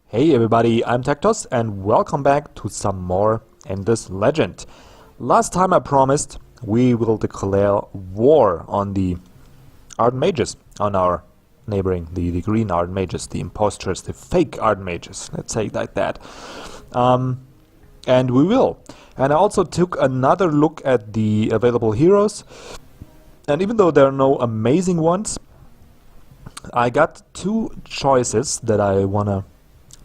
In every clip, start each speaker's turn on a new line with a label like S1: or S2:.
S1: Hey everybody, I'm TecToss and welcome back to some more Endless Legend. Last time I promised we will declare war on the Ardent Mages, on our neighboring, the green Ardent Mages, the imposters, the fake Ardent Mages, let's say it like that. And we will. And I also took another look at the available heroes, and even though there are no amazing ones, I got two choices that I wanna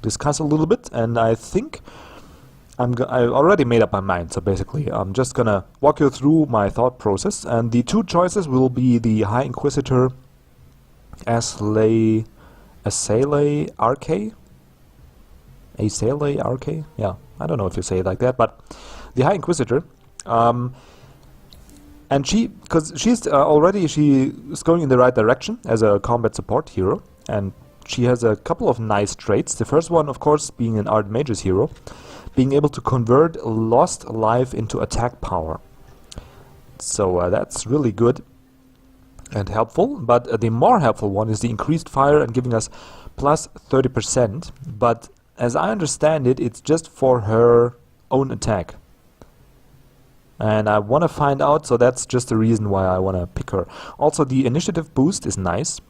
S1: discuss a little bit, and I think I already made up my mind. So basically, I'm just gonna walk you through my thought process, and the two choices will be the High Inquisitor Asale RK. Yeah, I don't know if you say it like that, but the High Inquisitor. And because she's already going in the right direction as a combat support hero, and she has a couple of nice traits. The first one, of course, being an Ardent Mages hero, being able to convert lost life into attack power. So that's really good and helpful. But the more helpful one is the increased fire and giving us plus 30%. But as I understand it, it's just for her own attack. And I want to find out, so that's just the reason why I want to pick her. Also, the initiative boost is nice,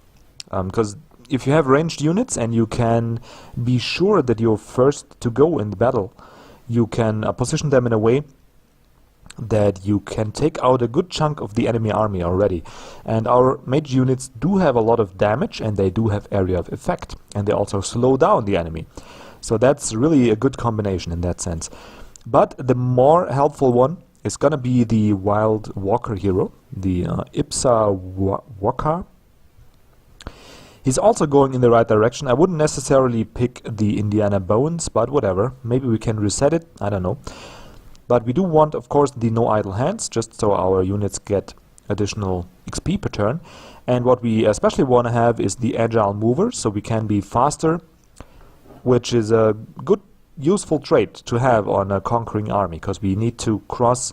S1: because if you have ranged units and you can be sure that you're first to go in the battle, you can position them in a way that you can take out a good chunk of the enemy army already. And our mage units do have a lot of damage, and they do have area of effect, and they also slow down the enemy. So that's really a good combination in that sense. But the more helpful one is gonna be the Wild Walker hero, the Ipsa Walker. He's also going in the right direction. I wouldn't necessarily pick the Indiana Bones, but whatever. Maybe we can reset it, I don't know. But we do want, of course, the No Idle Hands, just so our units get additional XP per turn. And what we especially want to have is the Agile Mover, so we can be faster, which is a good, useful trait to have on a conquering army, because we need to cross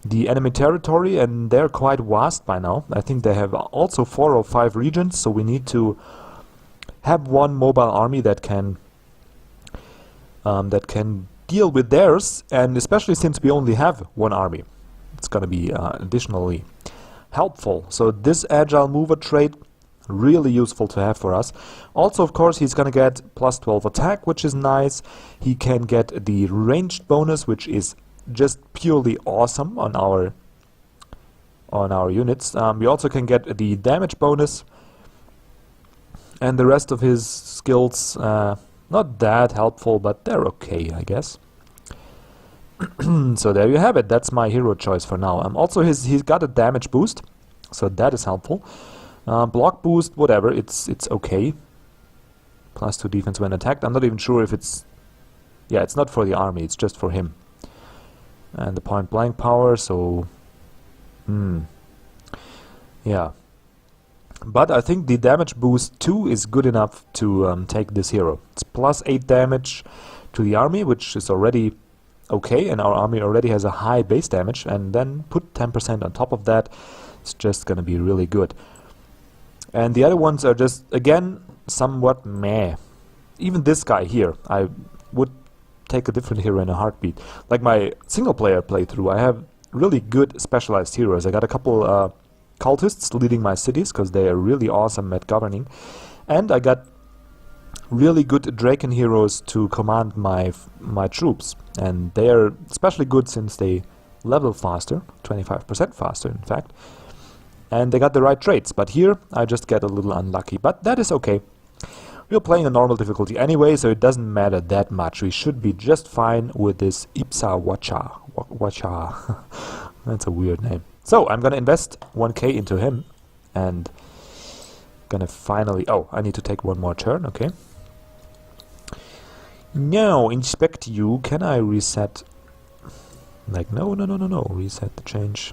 S1: the enemy territory, and they're quite vast by now. I think they have also 4 or 5 regions, so we need to have one mobile army that can deal with theirs, and especially since we only have one army, it's going to be additionally helpful. So this Agile Mover trait, really useful to have for us. Also, of course, he's going to get plus 12 attack, which is nice. He can get the ranged bonus, which is just purely awesome on our units. We also can get the damage bonus, and the rest of his skills not that helpful, but they're okay, I guess. So there you have it. That's my hero choice for now. Also, he's got a damage boost, so that is helpful. Block boost, whatever, it's okay. Plus 2 defense when attacked. I'm not even sure if it's... Yeah, it's not for the army, it's just for him. And the point blank power, so... Yeah. But I think the damage boost 2 is good enough to take this hero. It's plus 8 damage to the army, which is already okay, and our army already has a high base damage, and then put 10% on top of that. It's just gonna be really good. And the other ones are just, again, somewhat meh. Even this guy here, I would take a different hero in a heartbeat. Like my single-player playthrough, I have really good specialized heroes. I got a couple cultists leading my cities, because they are really awesome at governing. And I got really good Draken heroes to command my troops. And they are especially good since they level faster, 25% faster, in fact. And they got the right traits, but here I just get a little unlucky, but that is okay. We're playing a normal difficulty anyway, so it doesn't matter that much. We should be just fine with this Ipsa Wacha. That's a weird name. So I'm gonna invest 1k into him, and gonna finally... Oh, I need to take one more turn, okay. Now, inspect you. Can I reset? Like, no, reset the change.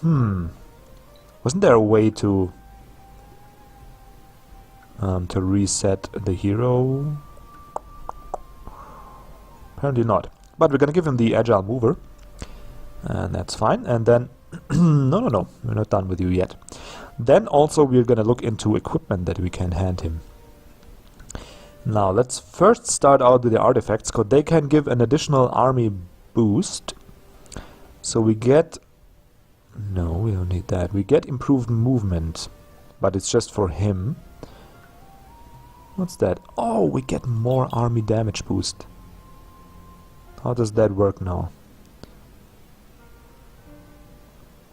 S1: Wasn't there a way to reset the hero? Apparently not. But we're gonna give him the Agile Mover, and that's fine. And then no, we're not done with you yet. Then also we're gonna look into equipment that we can hand him. Now let's first start out with the artifacts, because they can give an additional army boost. So we get... No, we don't need that. We get improved movement, but it's just for him. What's that? Oh, we get more army damage boost. How does that work now?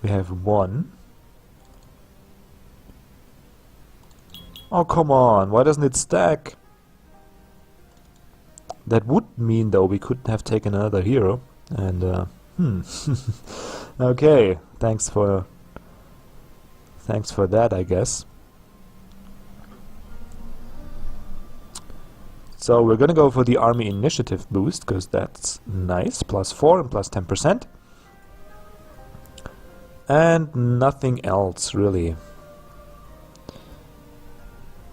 S1: We have 1. Oh, come on. Why doesn't it stack? That would mean, though, we could have taken another hero. And, okay. Thanks for that, I guess. So we're gonna go for the army initiative boost, because that's nice. +4 and +10%. And nothing else, really.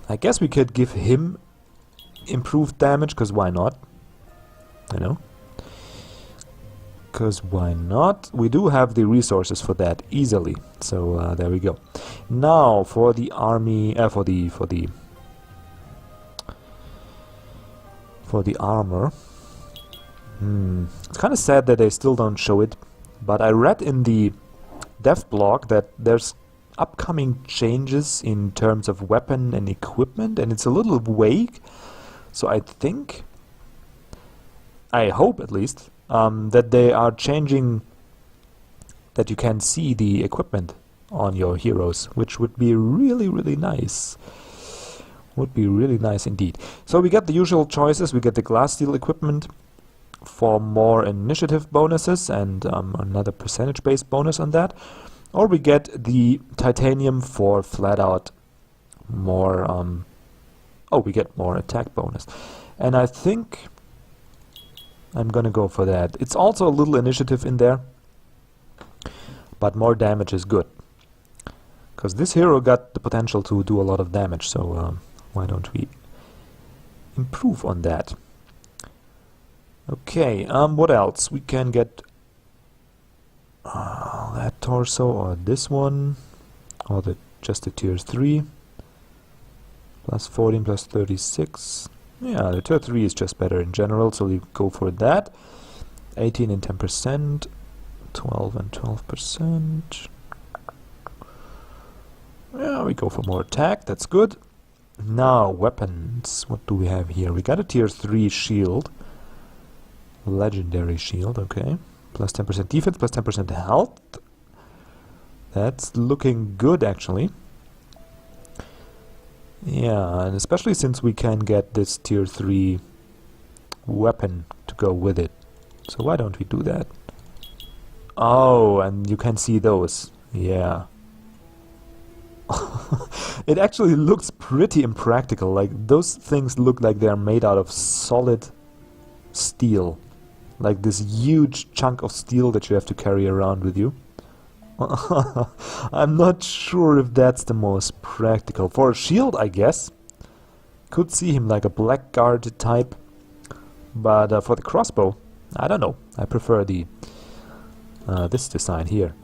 S1: I guess we could give him improved damage, because why not? You know? Because why not? We do have the resources for that easily. So there we go. Now for the army, for the armor. It's kind of sad that they still don't show it, but I read in the dev blog that there's upcoming changes in terms of weapon and equipment, and it's a little vague. So I think, I hope at least, that they are changing, that you can see the equipment on your heroes, which would be really, really nice. Would be really nice indeed. So we get the usual choices. We get the glass steel equipment for more initiative bonuses and another percentage-based bonus on that. Or we get the titanium for flat out more... oh, we get more attack bonus. And I think I'm gonna go for that. It's also a little initiative in there, but more damage is good. Because this hero got the potential to do a lot of damage, so why don't we improve on that? Okay, what else? We can get that torso or this one, or just the tier 3. +14, +36. Yeah, the tier 3 is just better in general, so we go for that. 18 and 10%, 12 and 12%. Yeah, we go for more attack, that's good. Now, weapons. What do we have here? We got a tier 3 shield. Legendary shield, okay. +10% defense, +10% health. That's looking good, actually. Yeah, and especially since we can get this tier 3 weapon to go with it. So why don't we do that? Oh, and you can see those. Yeah. It actually looks pretty impractical. Like, those things look like they're made out of solid steel. Like this huge chunk of steel that you have to carry around with you. I'm not sure if that's the most practical. For a shield, I guess. Could see him like a blackguard type. But for the crossbow, I don't know. I prefer the this design here.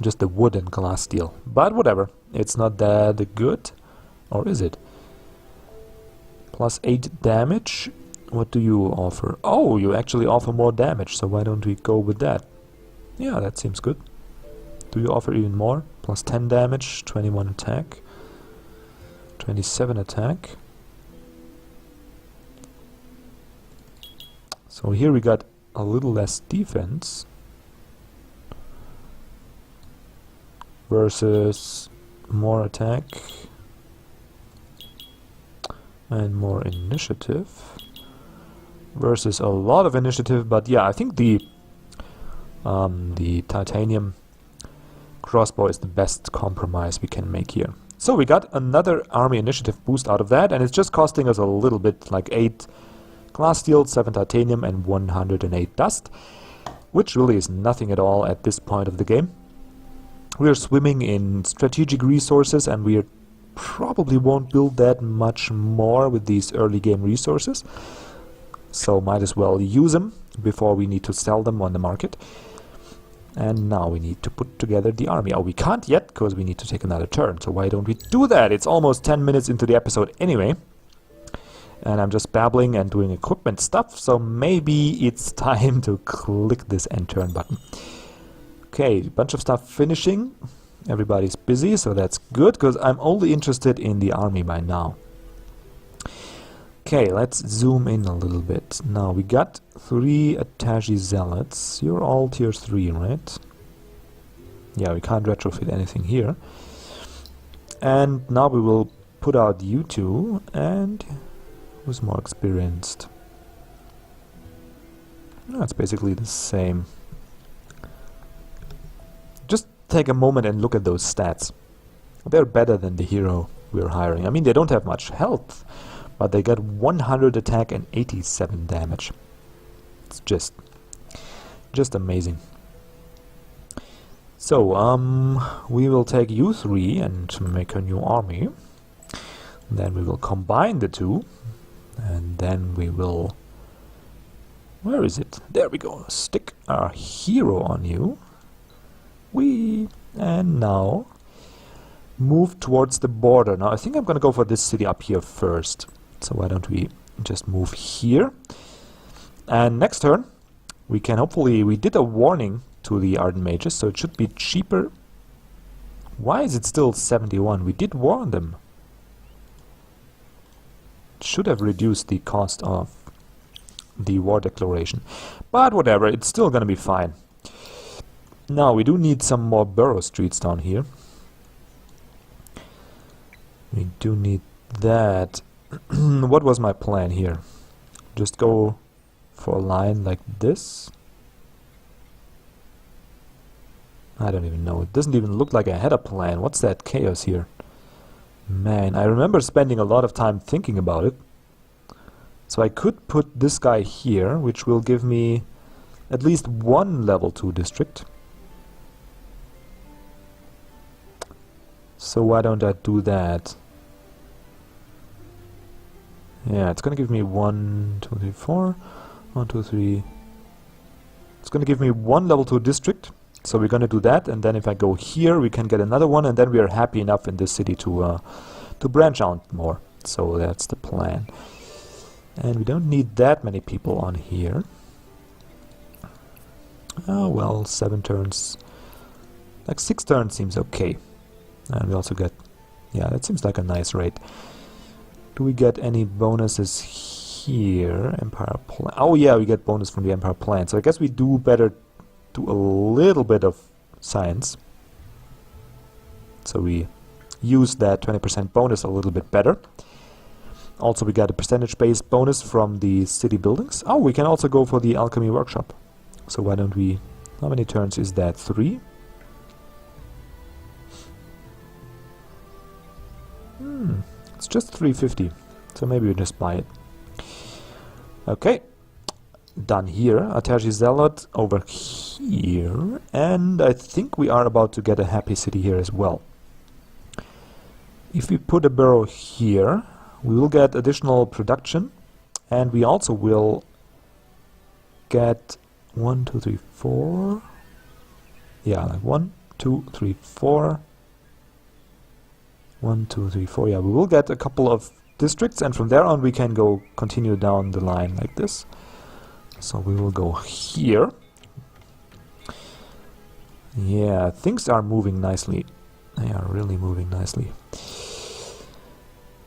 S1: Just the wood and glass steel. But whatever. It's not that good. Or is it? +8 damage. What do you offer? Oh, you actually offer more damage. So why don't we go with that? Yeah, that seems good. Do you offer even more? +10 damage, 21 attack, 27 attack. So here we got a little less defense versus more attack and more initiative versus a lot of initiative. But yeah, I think the titanium crossbow is the best compromise we can make here. So we got another army initiative boost out of that, and it's just costing us a little bit, like 8 glass steel, 7 titanium, and 108 dust, which really is nothing at all at this point of the game. We are swimming in strategic resources, and we probably won't build that much more with these early game resources, so might as well use them before we need to sell them on the market. And now we need to put together the army. Oh, we can't yet, because we need to take another turn. So why don't we do that? It's almost 10 minutes into the episode anyway. And I'm just babbling and doing equipment stuff, so maybe it's time to click this end turn button. Okay, bunch of stuff finishing. Everybody's busy, so that's good, because I'm only interested in the army by now. Okay, let's zoom in a little bit. Now, we got 3 Attache Zealots. You're all tier 3, right? Yeah, we can't retrofit anything here. And now we will put out you two, and who's more experienced? No, it's basically the same. Just take a moment and look at those stats. They're better than the hero we're hiring. I mean, they don't have much health, but they got 100 attack and 87 damage. It's just amazing. So, we will take you 3 and make a new army. Then we will combine the two, and then we will... Where is it? There we go. Stick our hero on you. And now move towards the border. Now I think I'm gonna go for this city up here first. So why don't we just move here? And next turn we can hopefully... We did a warning to the Ardent Mages, so it should be cheaper. Why is it still 71? We did warn them. Should have reduced the cost of the war declaration, but whatever, it's still gonna be fine. Now we do need some more borough streets down here. We do need that. What was my plan here? Just go for a line like this? I don't even know. It doesn't even look like I had a plan. What's that chaos here? Man, I remember spending a lot of time thinking about it. So I could put this guy here, which will give me at least one level 2 district. So why don't I do that? Yeah, it's gonna give me 1, 2, 3, 4. 1, 2, 3. It's gonna give me one level 2 district. So we're gonna do that, and then if I go here, we can get another one, and then we are happy enough in this city to branch out more. So that's the plan. And we don't need that many people on here. Oh well, 7 turns. Like 6 turns seems okay. And we also get... Yeah, that seems like a nice rate. Do we get any bonuses here? Empire Plan. Oh yeah, we get bonus from the Empire Plan. So I guess we do better do a little bit of science. So we use that 20% bonus a little bit better. Also we got a percentage-based bonus from the city buildings. Oh, we can also go for the alchemy workshop. So why don't we... How many turns is that? 3? It's just 350. So maybe we just buy it. Okay. Done here. Attache Zealot over here. And I think we are about to get a happy city here as well. If we put a borough here, we will get additional production, and we also will get 1, 2, 3, 4. Yeah, like 1, 2, 3, 4. 1, 2, 3, 4. Yeah, we will get a couple of districts, and from there on we can go continue down the line like this. So we will go here. Yeah, things are moving nicely. They are really moving nicely.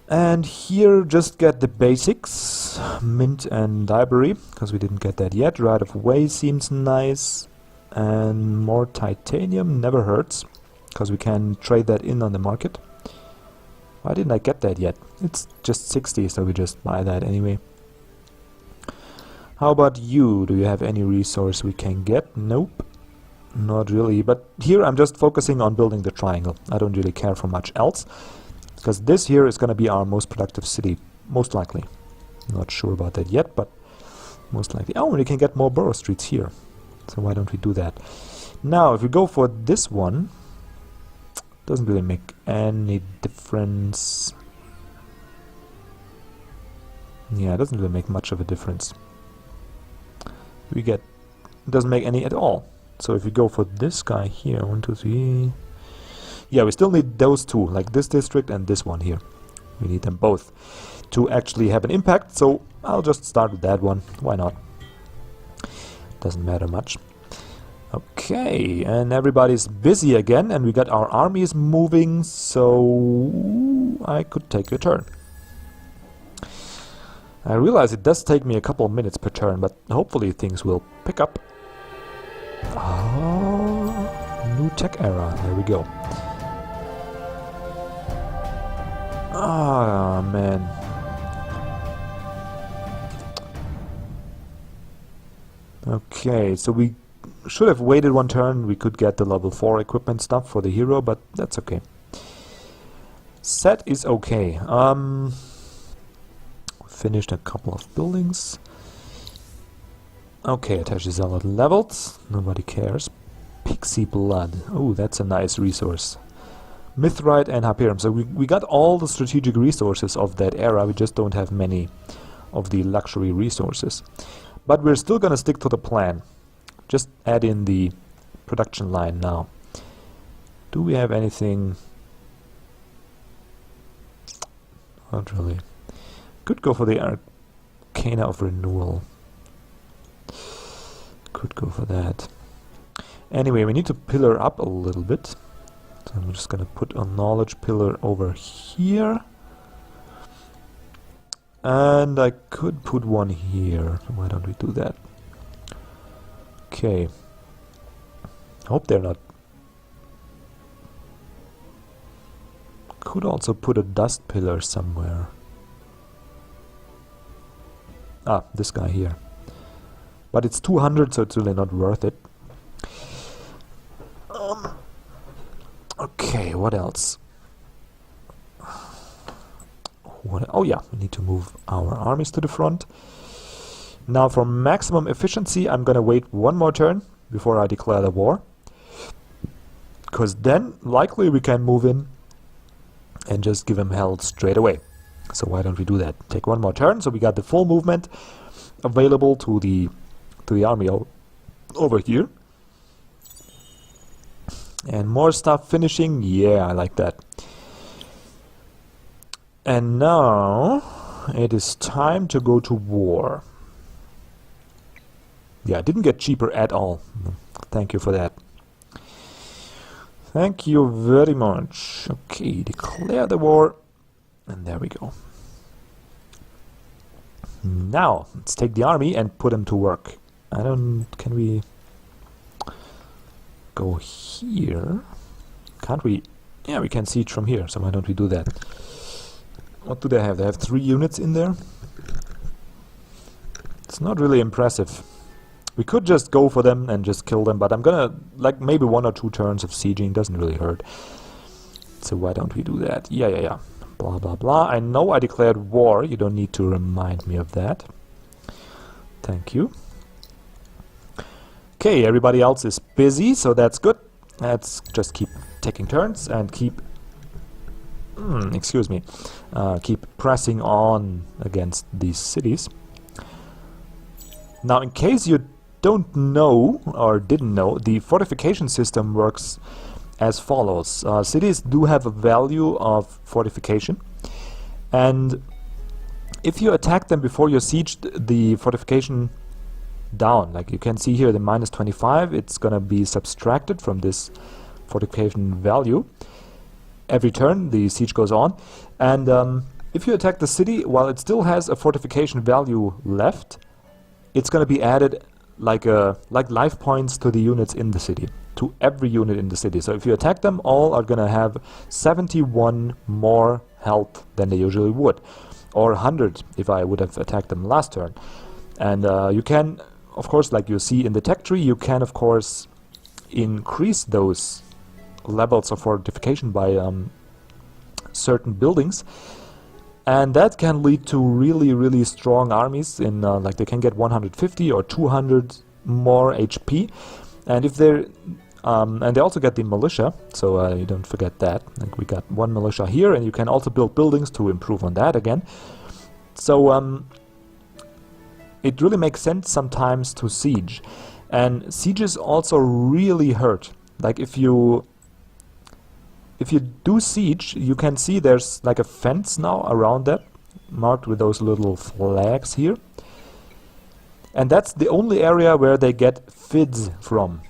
S1: And here just get the basics, mint and library, because we didn't get that yet. Right of way seems nice, and more titanium never hurts, because we can trade that in on the market. Why didn't I get that yet? It's just 60, so we just buy that anyway. How about you? Do you have any resource we can get? Nope, not really. But here I'm just focusing on building the triangle. I don't really care for much else, because this here is going to be our most productive city, most likely. Not sure about that yet, but most likely. Oh, we can get more borough streets here. So why don't we do that? Now, if we go for this one, doesn't really make any difference. Yeah, it doesn't really make much of a difference. We get... It doesn't make any at all. So if we go for this guy here, 1, 2, 3... Yeah, we still need those two, like this district and this one here. We need them both to actually have an impact, so I'll just start with that one. Why not? Doesn't matter much. Okay, and everybody's busy again, and we got our armies moving, so I could take a turn. I realize it does take me a couple of minutes per turn, but hopefully things will pick up. Oh, new tech era. There we go. Ah, man. Okay, so we should have waited one turn. We could get the level 4 equipment stuff for the hero, but that's okay. Set is okay. Finished a couple of buildings. Okay, attache zealot leveled. Nobody cares. Pixie blood. Oh, that's a nice resource. Mithrite and Hyperium. So we got all the strategic resources of that era. We just don't have many of the luxury resources. But we're still gonna stick to the plan. Just add in the production line now. Do we have anything? Not really. Could go for the Arcana of Renewal. Could go for that. Anyway, we need to pillar up a little bit. So I'm just gonna put a knowledge pillar over here. And I could put one here. Why don't we do that? Okay. Hope they're not. Could also put a dust pillar somewhere. Ah, this guy here. But it's 200, so it's really not worth it. Okay, what else? Oh yeah, we need to move our armies to the front. Now for maximum efficiency, I'm gonna wait one more turn before I declare the war. Because then, likely we can move in and just give him hell straight away. So why don't we do that? Take one more turn, so we got the full movement available to the army over here. And more stuff finishing, yeah, I like that. And now it is time to go to war. Yeah, it didn't get cheaper at all. Thank you for that. Thank you very much. Okay, declare the war. And there we go. Now, let's take the army and put them to work. Can we go here? Can't we? Yeah, we can siege from here, so why don't we do that? What do they have? They have 3 units in there. It's not really impressive. We could just go for them and just kill them, but I'm gonna, like, maybe 1 or 2 turns of sieging. Doesn't really hurt. So why don't we do that? Yeah. Blah, blah, blah. I know I declared war. You don't need to remind me of that. Thank you. Okay, everybody else is busy, so that's good. Let's just keep taking turns and keep... excuse me. Keep pressing on against these cities. Now, in case you don't know, or didn't know, the fortification system works as follows. Cities do have a value of fortification, and if you attack them before you siege the fortification down, like you can see here, the minus 25, it's gonna be subtracted from this fortification value. Every turn the siege goes on, and if you attack the city while it still has a fortification value left, it's gonna be added like life points to the units in the city, to every unit in the city. So if you attack them, all are gonna have 71 more health than they usually would, or 100 if I would have attacked them last turn. And you can, of course, like you see in the tech tree, you can of course increase those levels of fortification by certain buildings, and that can lead to really strong armies. In like they can get 150 or 200 more HP, and if they're and they also get the militia, so you don't forget that. Like we got 1 militia here, and you can also build buildings to improve on that again. So it really makes sense sometimes to siege, and sieges also really hurt. Like if you if you do siege, you can see there's like a fence now around that, marked with those little flags here. And that's the only area where they get fids from.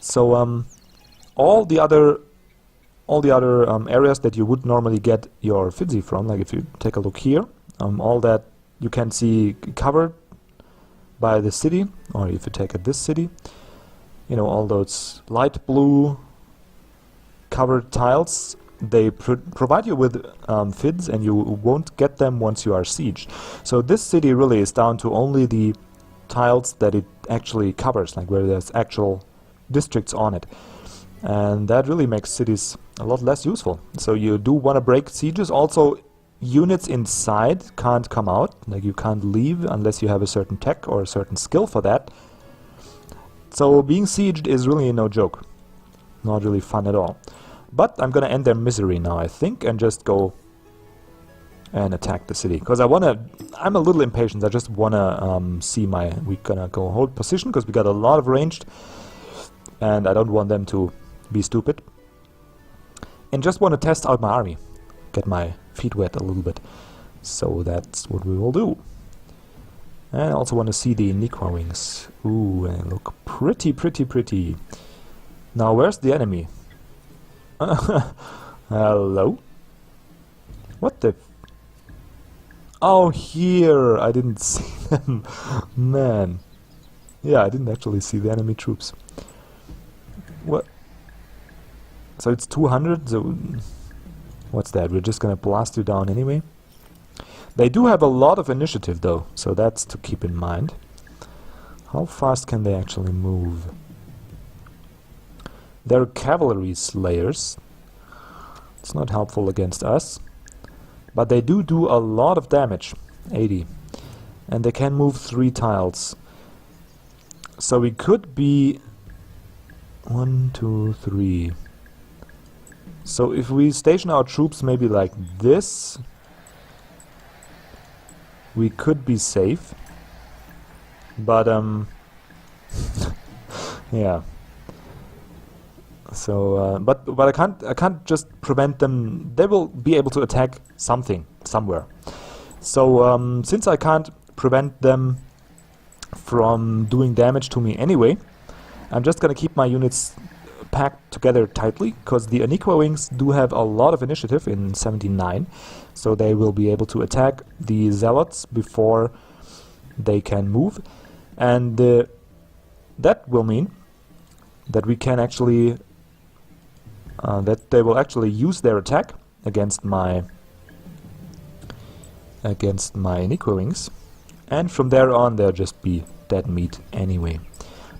S1: So all the other areas that you would normally get your fidzy from, like if you take a look here, all that you can see covered by the city, or if you take this city, you know, all those light blue covered tiles, they provide you with fids, and you won't get them once you are sieged. So this city really is down to only the tiles that it actually covers, like where there's actual districts on it. And that really makes cities a lot less useful. So you do want to break sieges. Also, units inside can't come out, like you can't leave unless you have a certain tech or a certain skill for that. So being sieged is really no joke. Not really fun at all. But I'm gonna end their misery now, I think, and just go and attack the city. Because I'm a little impatient. I just wanna see we're gonna go hold position, because we got a lot of ranged, and I don't want them to be stupid. And just want to test out my army. Get my feet wet a little bit. So that's what we will do. And I also want to see the Nikwa wings. Ooh, they look pretty. Now, where's the enemy? Hello? What the... Oh, here! I didn't see them. Man. Yeah, I didn't actually see the enemy troops. What? So it's 200, so... What's that? We're just gonna blast you down anyway? They do have a lot of initiative, though, so that's to keep in mind. How fast can they actually move? They're cavalry slayers. It's not helpful against us. But they do a lot of damage. 80. And they can move 3 tiles. So we could be... 1, 2, 3. So if we station our troops maybe like this, we could be safe. But yeah. So but I can't just prevent them. They will be able to attack something somewhere. So since I can't prevent them from doing damage to me anyway, I'm just gonna keep my units packed together tightly, because the Aniqua wings do have a lot of initiative in 79, so they will be able to attack the zealots before they can move, and that will mean that we can actually that they will actually use their attack against my Aniqua wings, and from there on they'll just be dead meat anyway.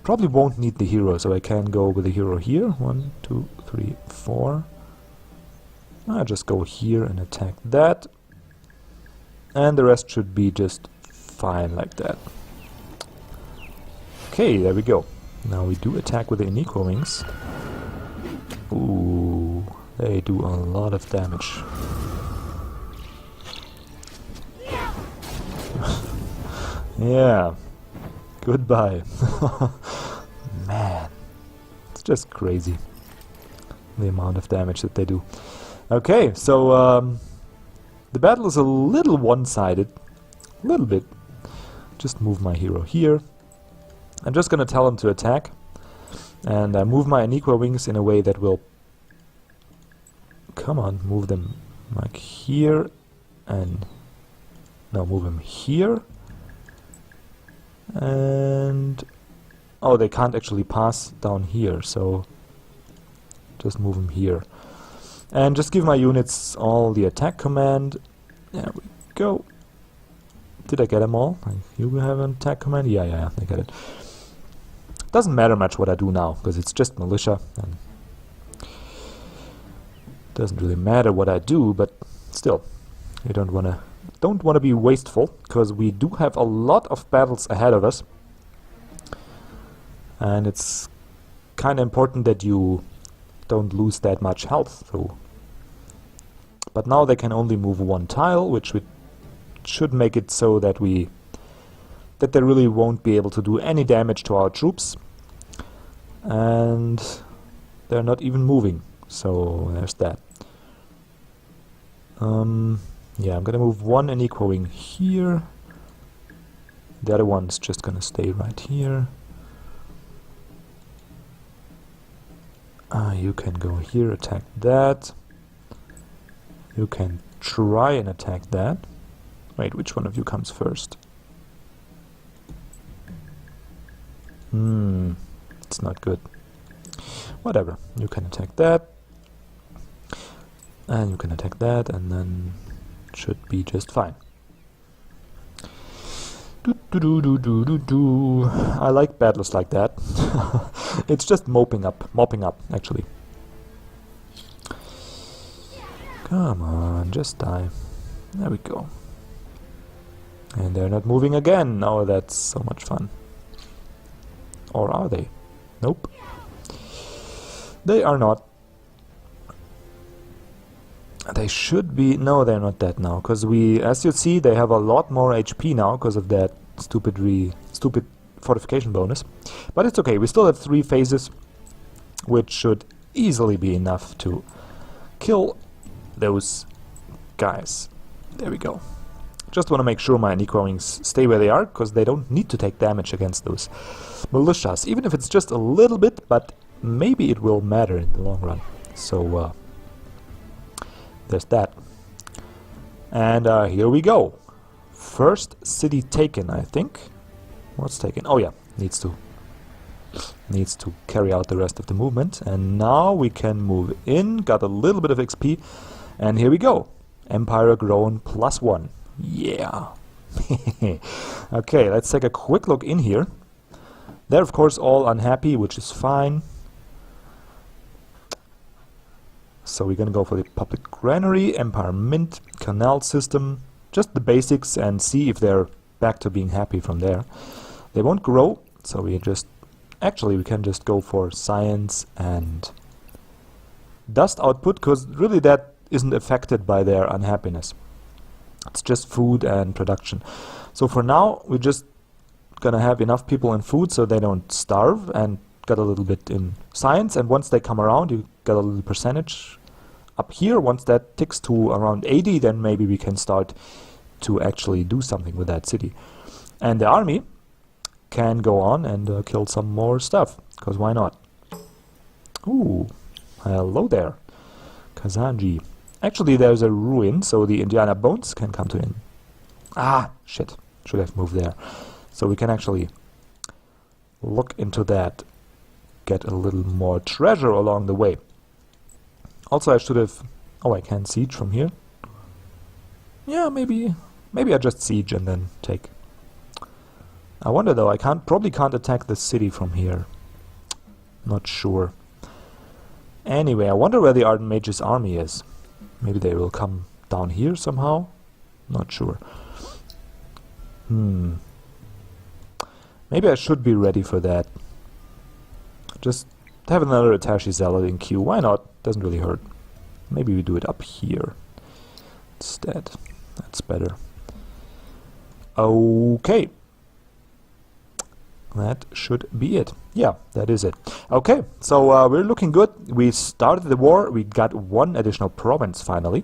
S1: Probably won't need the hero, so I can go with the hero here. 1, 2, 3, 4. I'll just go here and attack that. And the rest should be just fine like that. Okay, there we go. Now we do attack with the Aniqua wings. Ooh, they do a lot of damage. Yeah. Goodbye. Man, it's just crazy, the amount of damage that they do. Okay, so the battle is a little one-sided, a little bit. Just move my hero here. I'm just gonna tell him to attack, and move my Aniqua wings in a way that will... Come on, move them like here, and... No, move them here. And... Oh, they can't actually pass down here, so... Just move them here. And just give my units all the attack command. There we go. Did I get them all? You have an attack command? Yeah, I got it. Doesn't matter much what I do now, because it's just militia. And doesn't really matter what I do, but still. You don't wanna be wasteful, because we do have a lot of battles ahead of us. And it's kinda important that you don't lose that much health. So. But now they can only move 1 tile, which should make it so that they really won't be able to do any damage to our troops. And they're not even moving. So there's that. Yeah, I'm gonna move one Iniqua wing here. The other one's just gonna stay right here. You can go here, attack that. You can try and attack that. Wait, which one of you comes first? It's not good. Whatever, you can attack that. And you can attack that, and then it should be just fine. I like battlers like that. It's just mopping up, actually. Come on, just die. There we go. And they're not moving again. Oh, that's so much fun. Or are they? Nope. They are not. They should be... No, they're not dead now. Because we, as you see, they have a lot more HP now because of that stupid fortification bonus. But it's okay. We still have 3 phases, which should easily be enough to kill those guys. There we go. Just want to make sure my Iniqua wings stay where they are, because they don't need to take damage against those militias, even if it's just a little bit, but maybe it will matter in the long run. So there's that. And here we go. First city taken, I think. What's taken? Oh yeah, needs to carry out the rest of the movement. And now we can move in, got a little bit of XP, and here we go. Empire grown +1. Yeah. Okay, let's take a quick look in here. They're of course all unhappy, which is fine. So we're gonna go for the public granary, Empire Mint, canal system, just the basics, and see if they're back to being happy from there. They won't grow, so we just... Actually, we can just go for science and dust output, because really that isn't affected by their unhappiness. It's just food and production. So for now, we're just gonna have enough people in food so they don't starve, and got a little bit in science, and once they come around, you get a little percentage up here. Once that ticks to around 80, then maybe we can start to actually do something with that city. And the army can go on and kill some more stuff, because why not? Ooh, hello there, Kazanji. Actually, there's a ruin, so the Indiana bones can come to in. Ah, shit, should have moved there. So we can actually look into that, get a little more treasure along the way. Also, I should have... Oh, I can siege from here. Yeah, maybe I just siege and then take. I wonder though, I probably can't attack the city from here. Not sure. Anyway, I wonder where the Ardent Mages army is. Maybe they will come down here somehow? Not sure. Maybe I should be ready for that. Just have another Attaché Zealot in queue. Why not? Doesn't really hurt. Maybe we do it up here instead. That's better. Okay. That should be it. Yeah, that is it. Okay, so we're looking good. We started the war. We got 1 additional province finally.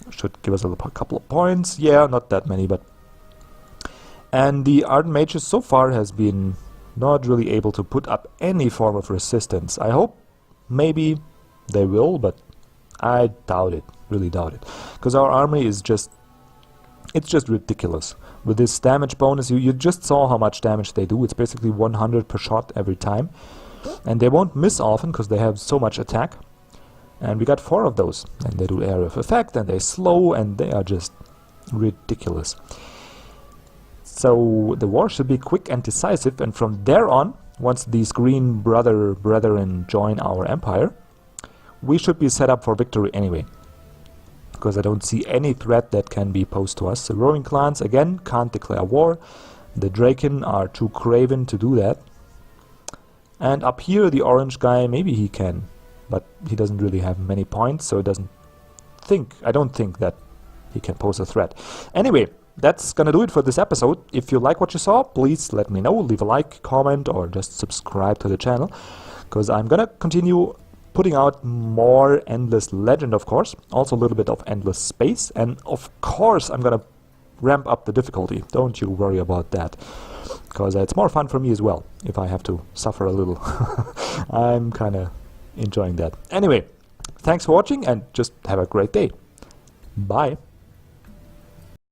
S1: Should give us a couple of points. Yeah, not that many, but... And the Ardent Mages so far has been not really able to put up any form of resistance. I hope maybe they will, but I doubt it. Really doubt it. Because our army is just... It's just ridiculous. With this damage bonus, you just saw how much damage they do. It's basically 100 per shot every time. And they won't miss often because they have so much attack. And we got 4 of those. And they do area of effect, and they slow, and they are just ridiculous. So the war should be quick and decisive, and from there on, once these green brethren join our empire, we should be set up for victory anyway. Because I don't see any threat that can be posed to us. The roaring clans, again, can't declare war. The Draken are too craven to do that. And up here, the orange guy, maybe he can. But he doesn't really have many points, so I don't think that he can pose a threat. Anyway, that's gonna do it for this episode. If you like what you saw, please let me know. Leave a like, comment, or just subscribe to the channel. Because I'm gonna continue putting out more endless legend, of course, also a little bit of endless space, and of course I'm gonna ramp up the difficulty. Don't you worry about that, because it's more fun for me as well if I have to suffer a little. I'm kind of enjoying that. Anyway, thanks for watching and just have a great day. Bye.